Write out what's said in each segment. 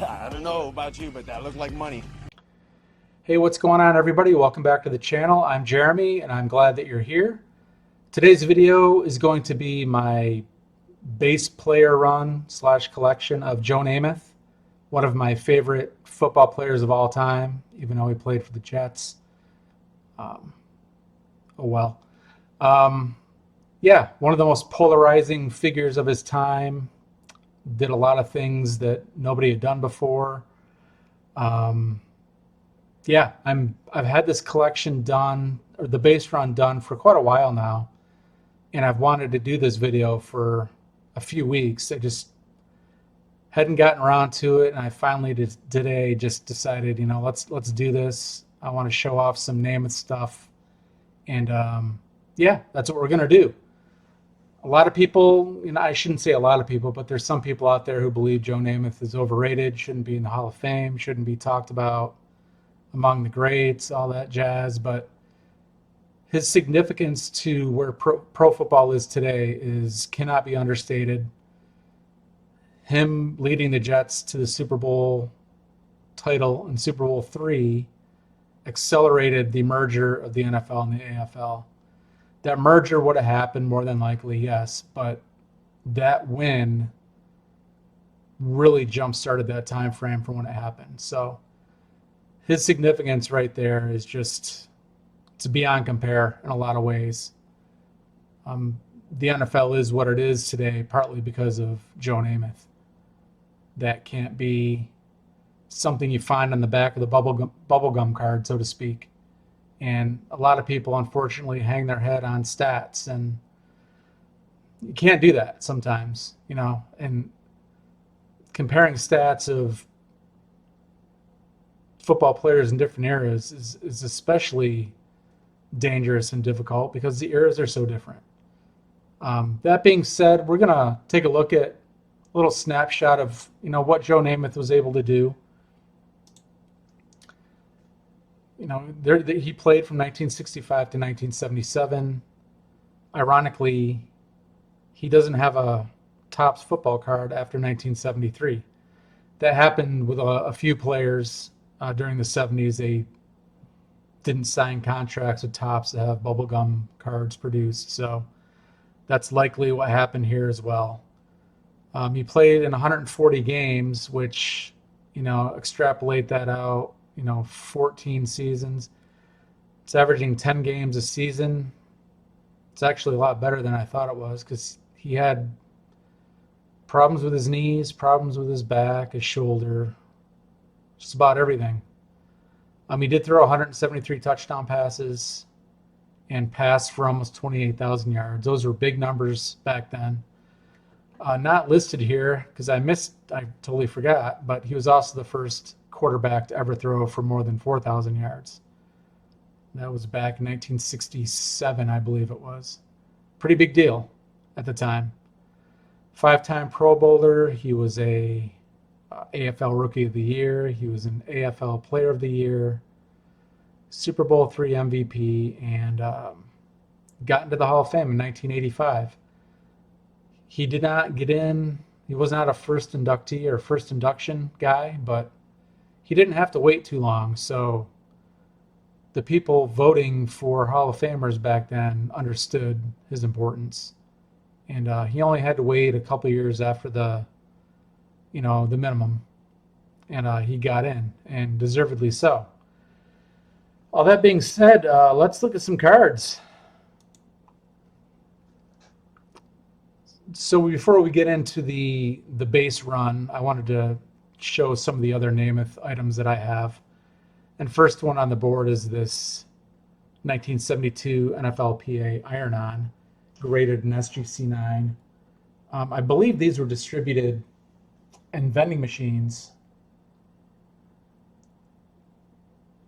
I don't know about you, but that looked like money. Hey, what's going on, everybody? Welcome back to the channel. I'm Jeremy, and I'm glad that you're here. Today's video is going to be my base player run slash collection of Joe Namath, one of my favorite football players of all time, even though he played for the Jets. Um, oh well. Um, yeah, one of the most polarizing figures of his time. Did a lot of things that nobody had done before. Um, yeah, I've had this collection done, or the base run done, for quite a while now, and I've wanted to do this video for a few weeks. I just hadn't gotten around to it, and I finally today just decided, let's do this. I want to show off some Namath stuff, and yeah, that's what we're gonna do. A lot of people, I shouldn't say a lot of people, but there's some people out there who believe Joe Namath is overrated, shouldn't be in the Hall of Fame, shouldn't be talked about among the greats, all that jazz. But his significance to where pro football is today cannot be understated. Him leading the Jets to the Super Bowl title in Super Bowl III accelerated the merger of the NFL and the AFL. That merger would have happened more than likely, yes, but that win really jump-started that time frame for when it happened. So his significance right there is just to beyond compare in a lot of ways. Um, the NFL is what it is today, partly because of Joe Namath. That can't be something you find on the back of the bubblegum card, so to speak. And a lot of people, unfortunately, hang their head on stats, and you can't do that sometimes, and comparing stats of football players in different eras is especially dangerous and difficult because the eras are so different. That being said, we're going to take a look at a little snapshot of what Joe Namath was able to do. He played from 1965 to 1977. Ironically, he doesn't have a Topps football card after 1973. That happened with a few players during the 70s. They didn't sign contracts with Topps to have bubblegum cards produced. So that's likely what happened here as well. He played in 140 games, which, extrapolate that out, 14 seasons. It's averaging 10 games a season. It's actually a lot better than I thought it was because he had problems with his knees, problems with his back, his shoulder, just about everything. He did throw 173 touchdown passes and passed for almost 28,000 yards. Those were big numbers back then. Not listed here because I totally forgot, but he was also the first quarterback to ever throw for more than 4,000 yards. That was back in 1967, I believe it was. Pretty big deal at the time. 5-time Pro Bowler. He was a AFL Rookie of the Year. He was an AFL Player of the Year, Super Bowl III MVP, and got into the Hall of Fame in 1985. He did not get in. He was not a first inductee or first induction guy, but he didn't have to wait too long. So the people voting for Hall of Famers back then understood his importance. And he only had to wait a couple years after the minimum. And he got in, and deservedly so. All that being said, let's look at some cards. So before we get into the base run, I wanted to show some of the other Namath items that I have. And first one on the board is this 1972 NFLPA Iron-On, graded in SGC9. I believe these were distributed in vending machines.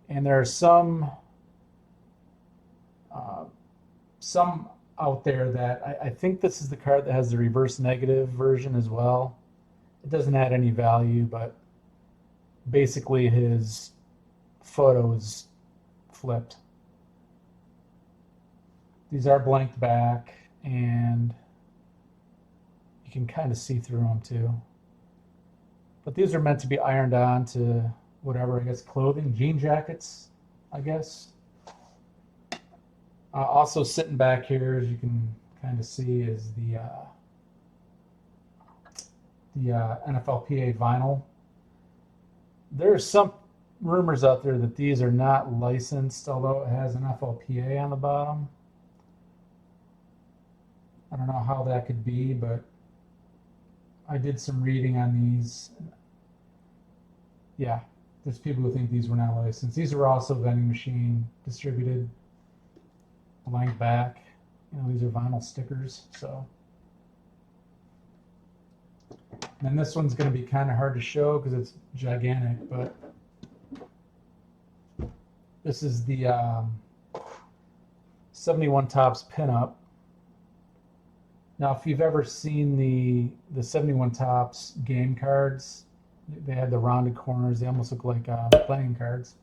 And there are some out there that I think this is the card that has the reverse negative version as well. It doesn't add any value, but basically his photo is flipped. These are blanked back, and you can kind of see through them too. But these are meant to be ironed on to whatever, I guess, clothing, jean jackets, I guess. Also sitting back here, as you can kind of see, is the NFLPA vinyl. There's some rumors out there that these are not licensed, although it has an FLPA on the bottom. I don't know how that could be, but I did some reading on these. Yeah, there's people who think these were not licensed. These are also vending machine distributed, blank back. You know, these are vinyl stickers, so. And this one's going to be kind of hard to show because it's gigantic, but this is the 71 Topps pinup. Now, if you've ever seen the 71 Topps game cards, they had the rounded corners. They almost look like playing cards.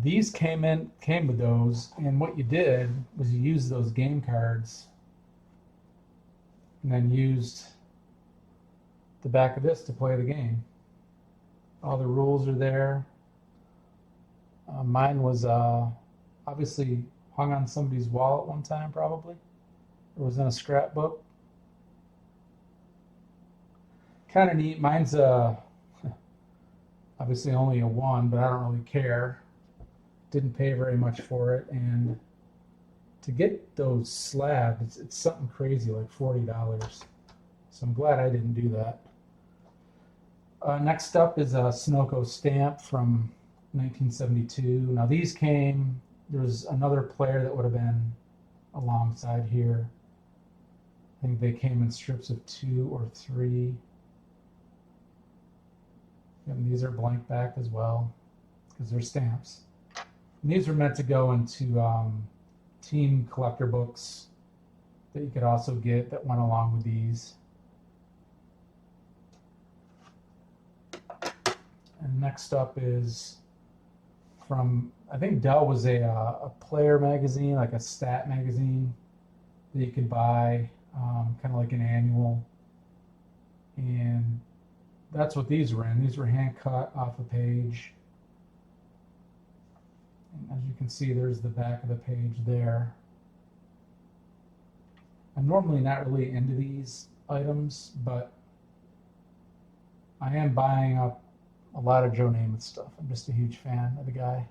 These came with those, and what you did was you used those game cards and then used the back of this to play the game. All the rules are there. Mine was obviously hung on somebody's wall at one time, probably. It was in a scrapbook. Kind of neat. Mine's obviously only a 1, but I don't really care. Didn't pay very much for it, and to get those slabs, it's something crazy, like $40. So I'm glad I didn't do that. Next up is a Sunoco stamp from 1972. Now these came, there was another player that would have been alongside here. I think they came in strips of 2 or 3. And these are blank back as well, because they're stamps. And these are meant to go into team collector books that you could also get that went along with these. And next up is from, I think Dell was a player magazine, like a stat magazine that you could buy, kind of like an annual. And that's what these were in. These were hand cut off a page. And as you can see, there's the back of the page there. I'm normally not really into these items, but I am buying up a lot of Joe Namath stuff. I'm just a huge fan of the guy.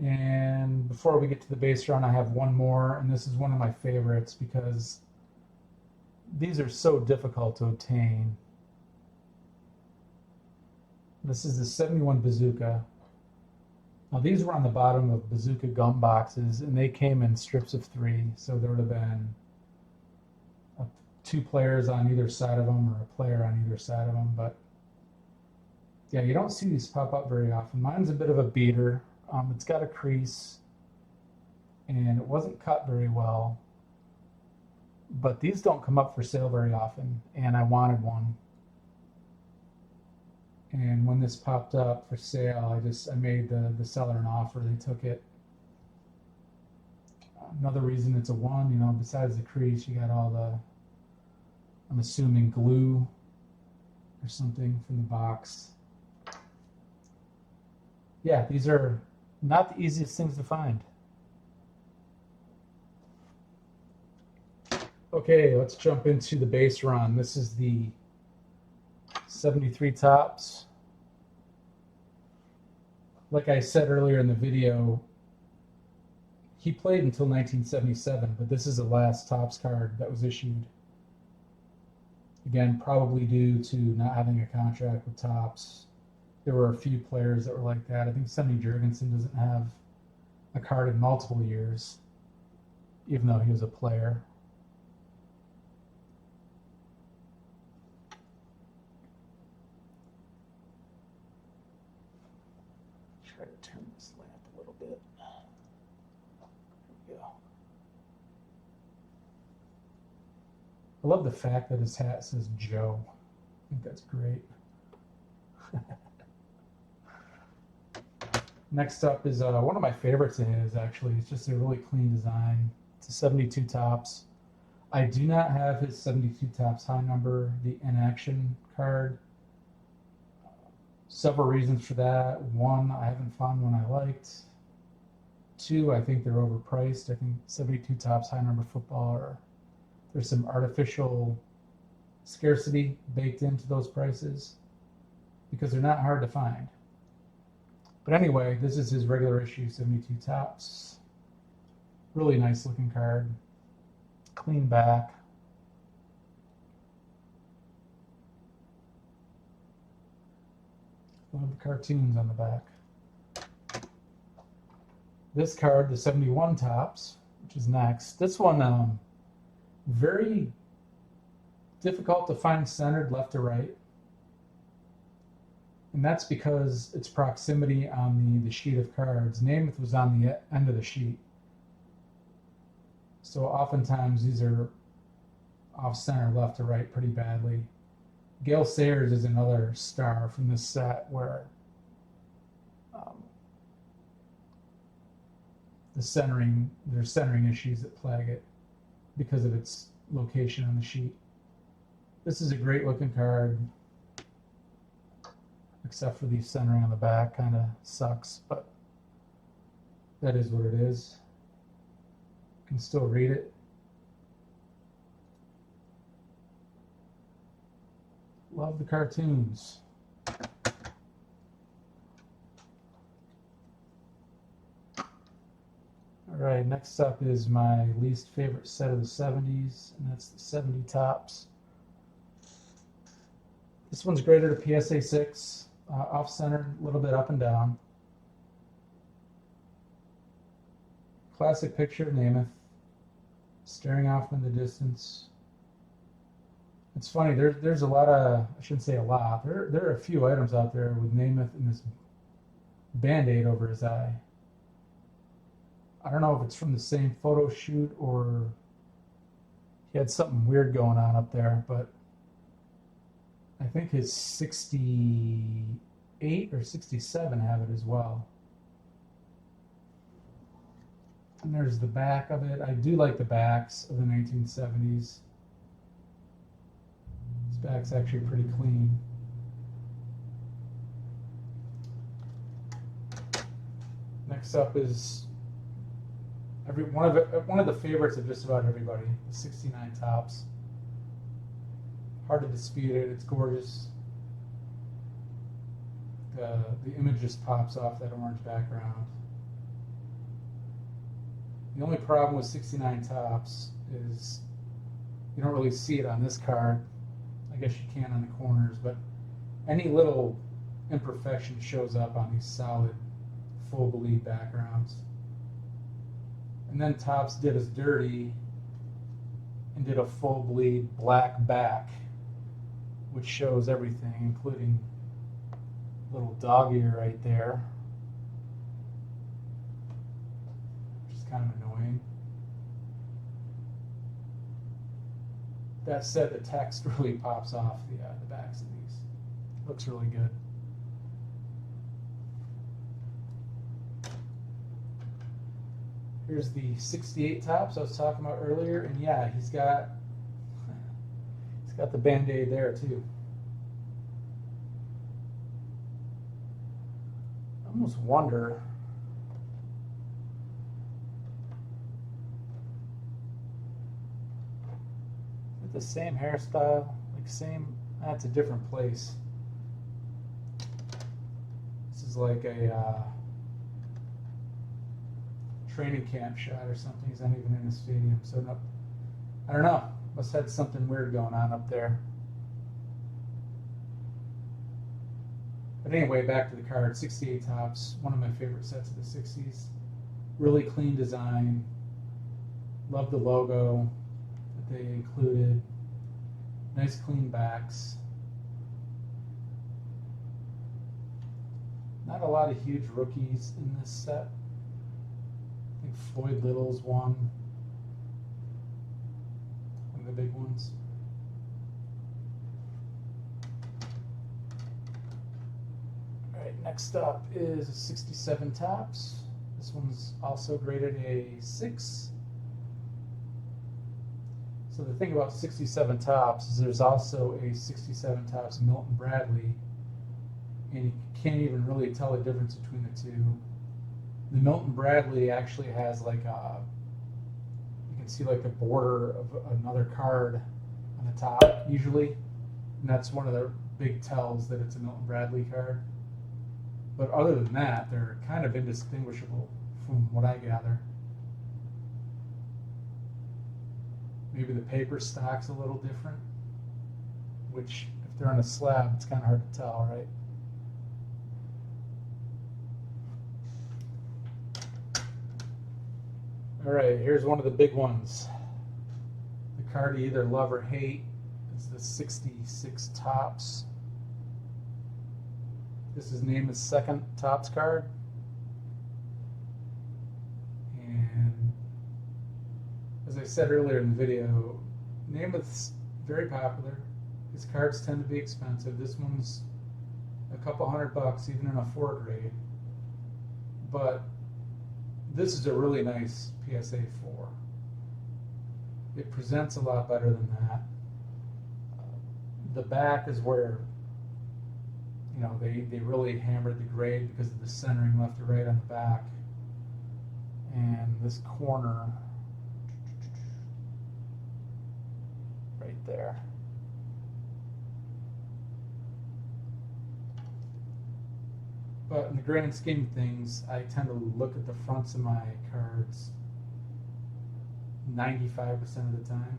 And before we get to the base run, I have one more, and this is one of my favorites because these are so difficult to obtain. This is the 71 Bazooka. Now these were on the bottom of Bazooka gum boxes, and they came in strips of 3, so there would have been 2 players on either side of them, or a player on either side of them. But yeah, you don't see these pop up very often. Mine's a bit of a beater. It's got a crease, and it wasn't cut very well. But these don't come up for sale very often, and I wanted one. And when this popped up for sale, I made the seller an offer. They took it. Another reason it's a 1, you know, besides the crease, you got all the, I'm assuming, glue or something from the box. Yeah, these are not the easiest things to find. Okay, let's jump into the base run. This is the 73 Topps. Like I said earlier in the video, he played until 1977, but this is the last Topps card that was issued. Again, probably due to not having a contract with Topps. There were a few players that were like that. I think Sonny Jurgensen doesn't have a card in multiple years, even though he was a player. Try to turn this lamp a little bit. There we go. I love the fact that his hat says Joe. I think that's great. Next up is one of my favorites of his, actually. It's just a really clean design. It's a 72 Topps. I do not have his 72 tops high number, the inaction card. Several reasons for that. One, I haven't found one I liked. Two, I think they're overpriced. I think 72 tops high number football there's some artificial scarcity baked into those prices because they're not hard to find. But anyway, this is his regular issue 72 tops. Really nice looking card. Clean back. Love the cartoons on the back. This card, the 71 tops, which is next. This one, very difficult to find centered left to right. And that's because its proximity on the sheet of cards. Namath was on the end of the sheet. So oftentimes these are off center left to right pretty badly. Gale Sayers is another star from this set where there's centering issues that plague it because of its location on the sheet. This is a great looking card, except for the centering on the back kind of sucks, but that is what it is. You can still read it. Love the cartoons. All right, next up is my least favorite set of the 70s, and that's the 70 tops. This one's graded a PSA 6, off-centered, a little bit up and down. Classic picture of Namath, staring off in the distance. It's funny, there's a lot of, I shouldn't say a lot, there are a few items out there with Namath and this Band-Aid over his eye. I don't know if it's from the same photo shoot or he had something weird going on up there, but I think his 68 or 67 have it as well. And there's the back of it. I do like the backs of the 1970s. This back's actually pretty clean. Next up is one of the favorites of just about everybody, the 69 tops. Hard to dispute it. It's gorgeous. The image just pops off that orange background. The only problem with 69 tops is you don't really see it on this card. I guess you can on the corners, but any little imperfection shows up on these solid full bleed backgrounds. And then Topps did us dirty and did a full bleed black back, which shows everything, including little dog ear right there, which is kind of annoying. That said, the text really pops off the backs of these. Looks really good. Here's the 68 tops I was talking about earlier, and yeah, he's got the Band-Aid there too. I almost wonder is it the same hairstyle, like same. That's a different place. This is like a training camp shot or something. He's not even in a stadium, so no, I don't know. Must have had something weird going on up there. But anyway, back to the card. 68 tops, one of my favorite sets of the 60s. Really clean design. Love the logo that they included. Nice clean backs. Not a lot of huge rookies in this set. I think Floyd Little's one of the big ones. Alright, next up is 67 tops. This one's also graded a 6. So the thing about 67 Tops is there's also a 67 Tops Milton Bradley, and you can't even really tell the difference between the two. The Milton Bradley actually has like you can see like the border of another card on the top usually, and that's one of the big tells that it's a Milton Bradley card. But other than that, they're kind of indistinguishable from what I gather. Maybe the paper stock's a little different, which if they're on a slab, it's kind of hard to tell, right? All right, here's one of the big ones. The card you either love or hate is the 66 Tops. This is Namath's second Tops card. And as I said earlier in the video, Namath's very popular. His cards tend to be expensive. This one's a couple $100, even in a 4 grade. But this is a really nice PSA 4. It presents a lot better than that. The back is where, you know, they really hammered the grade because of the centering left to right on the back. And this corner right there. But in the grand scheme of things, I tend to look at the fronts of my cards 95% of the time.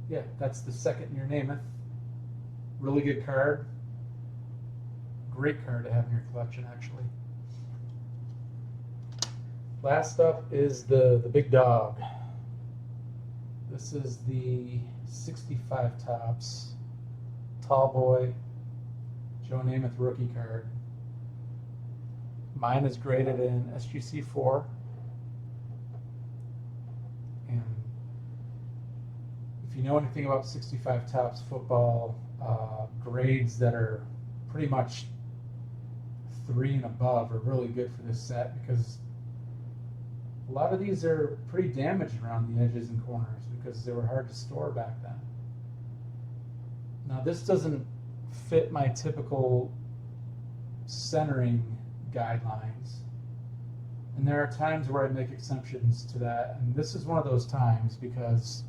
Yeah, that's the second year Namath. Really good card. Great card to have in your collection, actually. Last up is the big dog. This is the 65 Tops Tall Boy Joe Namath rookie card. Mine is graded in SGC 4. And if you know anything about 65 Tops football, grades that are pretty much 3 and above are really good for this set, because a lot of these are pretty damaged around the edges and corners because they were hard to store back then. Now this doesn't fit my typical centering guidelines, and there are times where I make exceptions to that, and this is one of those times because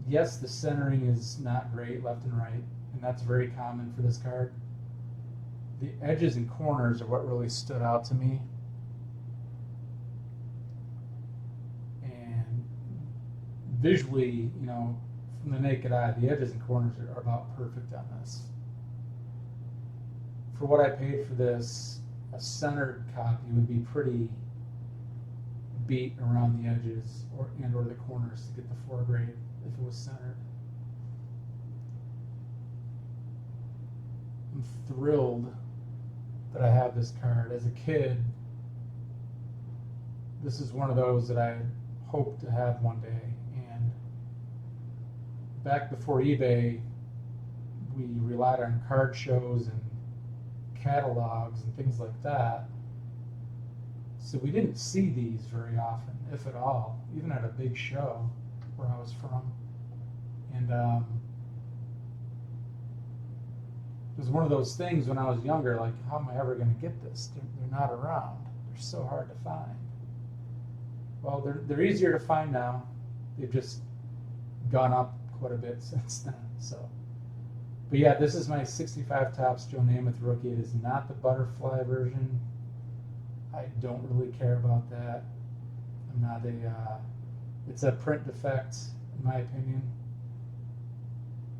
yes, the centering is not great left and right, and that's very common for this card. The edges and corners are what really stood out to me. And visually, you know, from the naked eye, the edges and corners are about perfect on this. For what I paid for this, a centered copy would be pretty beat around the edges or the corners to get the 4 grade if it was centered. I'm thrilled that I have this card. As a kid, this is one of those that I hope to have one day. And back before eBay, we relied on card shows and catalogs and things like that. So we didn't see these very often, if at all, even at a big show where I was from. And it was one of those things when I was younger, like, how am I ever going to get this? They're not around. They're so hard to find. Well, they're easier to find now. They've just gone up quite a bit since then. So, but yeah, this is my 65 Tops Joe Namath rookie. It is not the butterfly version. I don't really care about that. I'm not it's a print defect, in my opinion.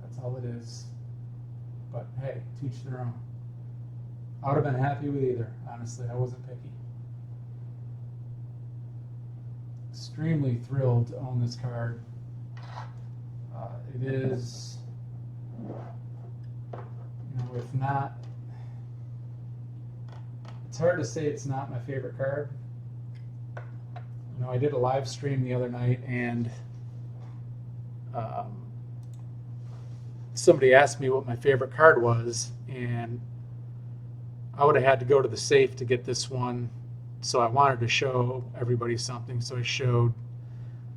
That's all it is. But hey, to each their own. I would have been happy with either, honestly. I wasn't picky. Extremely thrilled to own this card. It is, you know, if not, it's hard to say it's not my favorite card. You know, I did a live stream the other night, and somebody asked me what my favorite card was, and I would have had to go to the safe to get this one, so I wanted to show everybody something, so I showed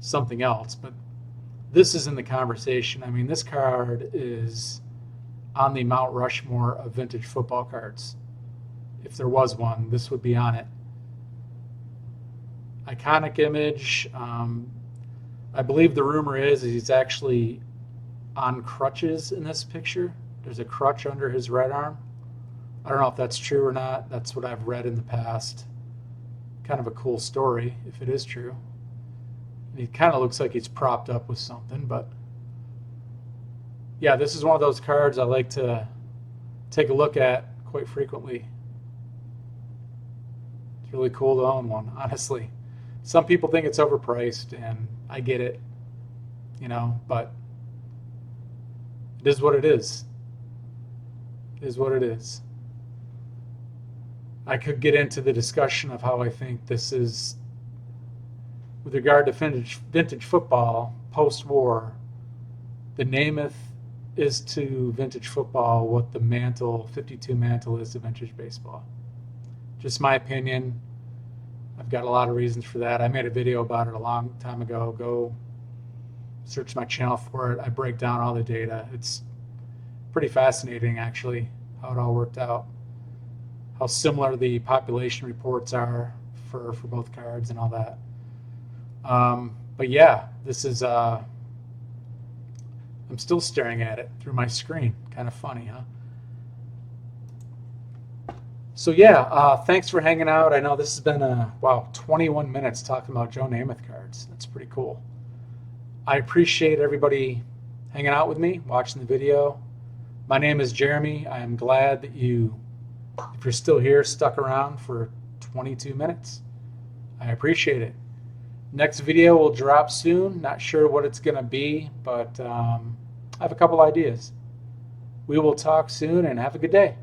something else. But this is in the conversation. I mean, this card is on the Mount Rushmore of vintage football cards. If there was one, this would be on it. Iconic image. I believe the rumor is he's actually on crutches in this picture. There's a crutch under his right arm. I don't know if that's true or not. That's what I've read in the past. Kind of a cool story if it is true. And he kind of looks like he's propped up with something, but yeah, this is one of those cards I like to take a look at quite frequently. It's really cool to own one, honestly. Some people think it's overpriced, and I get it, but it is what it is. It is what it is. I could get into the discussion of how I think this is, with regard to vintage football, post-war, the Namath is to vintage football what the 52 mantle is to vintage baseball. Just my opinion. I've got a lot of reasons for that. I made a video about it a long time ago. Go search my channel for it. I break down all the data. It's pretty fascinating, actually, how it all worked out. How similar the population reports are for both cards and all that. But yeah, this is, I'm still staring at it through my screen. Kind of funny, huh? So yeah, thanks for hanging out. I know this has been, 21 minutes talking about Joe Namath cards. That's pretty cool. I appreciate everybody hanging out with me, watching the video. My name is Jeremy. I am glad that if you're still here, stuck around for 22 minutes. I appreciate it. Next video will drop soon. Not sure what it's going to be, but I have a couple ideas. We will talk soon, and have a good day.